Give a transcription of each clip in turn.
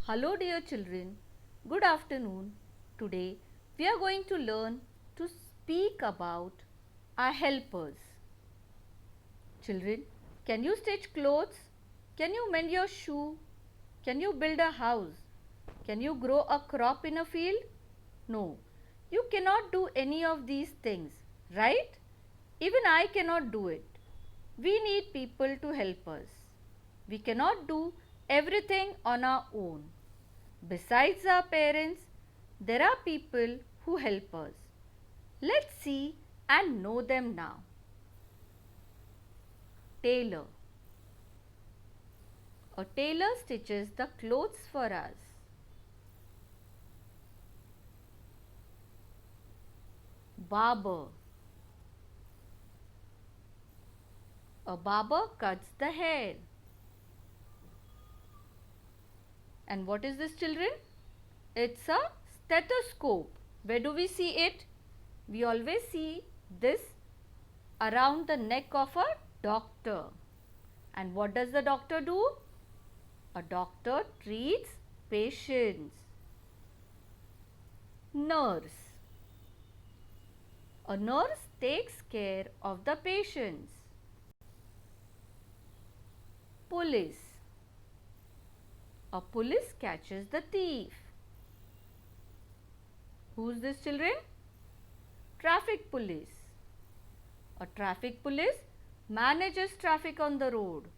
Hello dear children, good afternoon. Today we are going to learn to speak about our helpers. Children, can you stitch clothes? Can you mend your shoe? Can you build a house? Can you grow a crop in a field? No, you cannot do any of these things, right? Even I cannot do it. We need people to help us. We cannot do everything on our own. Besides our parents, there are people who help us. Let's see and know them now. Tailor. A tailor stitches the clothes for us. Barber. A barber cuts the hair. And what is this, children? It's a stethoscope. Where do we see it? We always see this around the neck of a doctor. And what does the doctor do? A doctor treats patients. Nurse. A nurse takes care of the patients. Police. A police catches the thief. Who's this, children? Traffic police. A traffic police manages traffic on the road.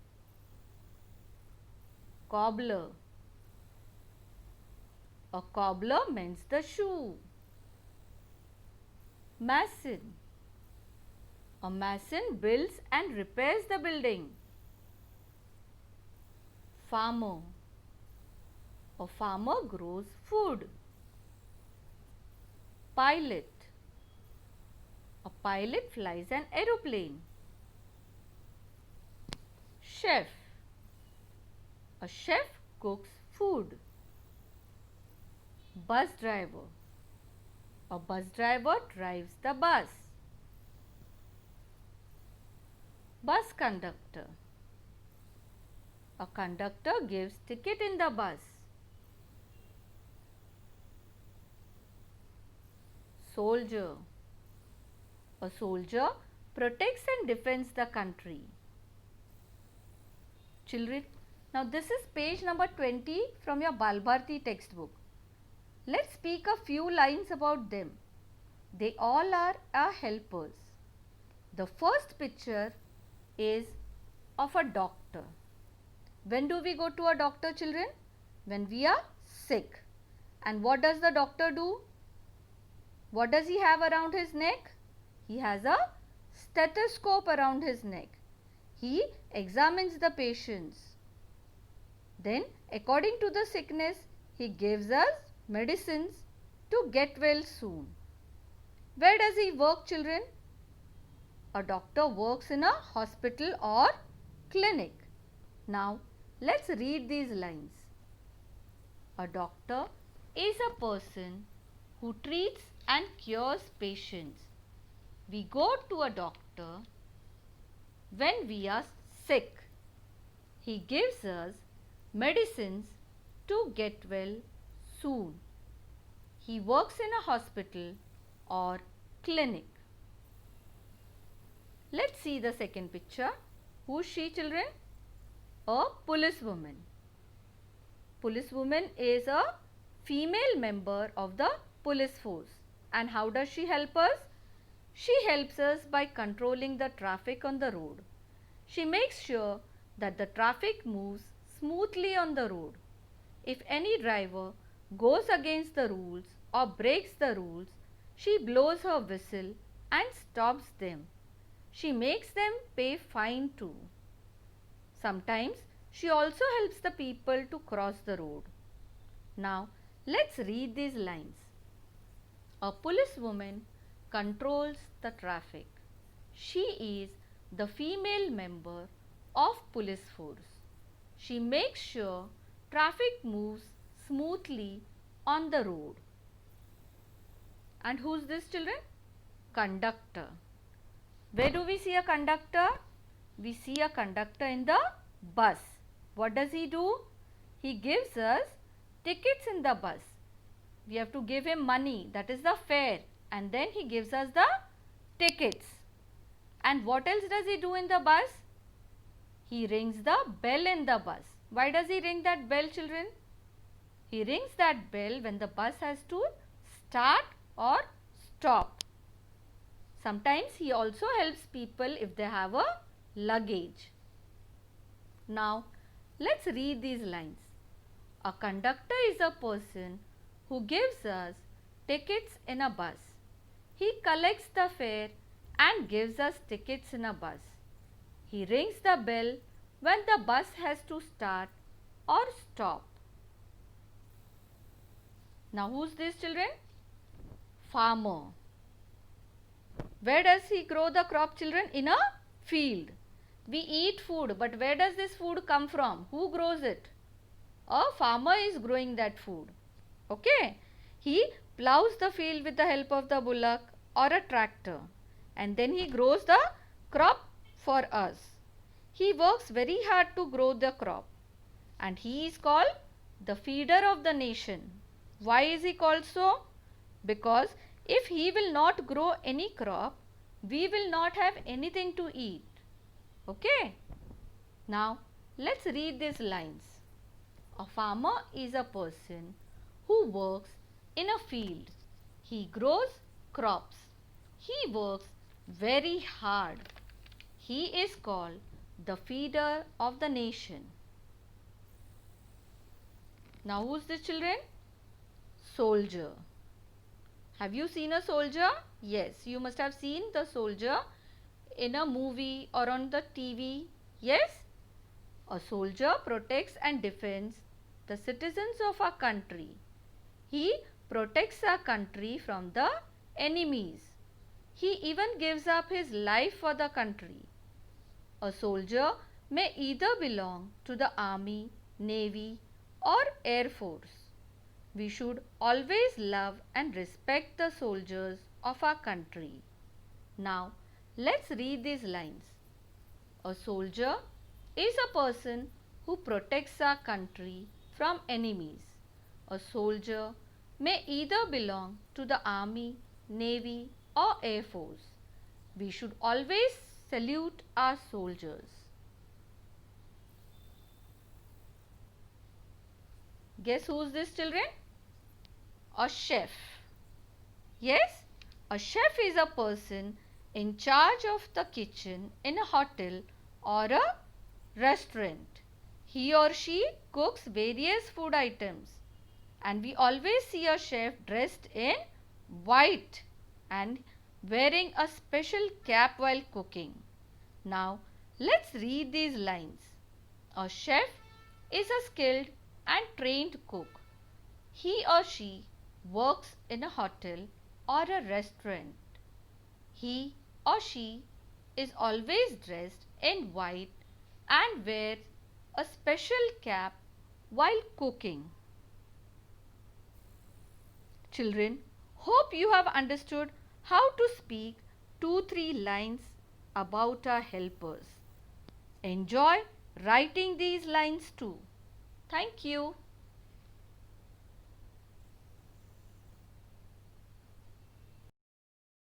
Cobbler. A cobbler mends the shoe. Mason. A mason builds and repairs the building. Farmer. A farmer grows food. Pilot. A pilot flies an aeroplane. Chef. A chef cooks food. Bus driver. A bus driver drives the bus. Bus conductor. A conductor gives ticket in the bus. Soldier. A soldier protects and defends the country. Children, now this is page number 20 from your Balbharti textbook. Let's speak a few lines about them. They all are our helpers. The first picture is of a doctor. When do we go to a doctor, children? When we are sick. And what does the doctor do? What does he have around his neck? He has a stethoscope around his neck. He examines the patients. Then, according to the sickness, he gives us medicines to get well soon. Where does he work, children? A doctor works in a hospital or clinic. Now, let's read these lines. A doctor is a person who treats and cures patients. We go to a doctor when we are sick. He gives us medicines to get well soon. He works in a hospital or clinic. Let's see the second picture. Who's she, children? A policewoman. Policewoman is a female member of the police force. And how does she help us? She helps us by controlling the traffic on the road. She makes sure that the traffic moves smoothly on the road. If any driver goes against the rules or breaks the rules, she blows her whistle and stops them. She makes them pay fine too. Sometimes she also helps the people to cross the road. Now let's read these lines. A policewoman controls the traffic. She is the female member of police force. She makes sure traffic moves smoothly on the road. And who's this, children? Conductor. Where do we see a conductor? We see a conductor in the bus. What does he do? He gives us tickets in the bus. We have to give him money, that is the fare, and then he gives us the tickets. And what else does he do in the bus? He rings the bell in the bus. Why does he ring that bell, children? He rings that bell when the bus has to start or stop. Sometimes he also helps people if they have a luggage. Now, let's read these lines. A conductor is a person who gives us tickets in a bus. He collects the fare and gives us tickets in a bus. He rings the bell when the bus has to start or stop. Now, who's this, children? Farmer. Where does he grow the crop, children? In a field. We eat food, but where does this food come from? Who grows it? A farmer is growing that food. Okay. He plows the field with the help of the bullock or a tractor, and then he grows the crop for us. He works very hard to grow the crop, and he is called the feeder of the nation. Why is he called so? Because if he will not grow any crop, we will not have anything to eat. Okay. Now, let's read these lines. A farmer is a person who works in a field. He grows crops. He works very hard. He is called the feeder of the nation. Now, who's this, children? Soldier. Have you seen a soldier? Yes, you must have seen the soldier in a movie or on the TV. Yes? A soldier protects and defends the citizens of our country. He protects our country from the enemies. He even gives up his life for the country. A soldier may either belong to the army, navy, or air force. We should always love and respect the soldiers of our country. Now, let's read these lines. A soldier is a person who protects our country from enemies. A soldier may either belong to the army, navy, or air force. We should always salute our soldiers. Guess who's this, children? A chef. Yes, a chef is a person in charge of the kitchen in a hotel or a restaurant. He or she cooks various food items, and we always see a chef dressed in white and wearing a special cap while cooking. Now, let's read these lines. A chef is a skilled and trained cook. He or she works in a hotel or a restaurant. He or she is always dressed in white and wears a special cap while cooking. Children, hope you have understood how to speak 2-3 lines about our helpers. Enjoy writing these lines too. Thank you.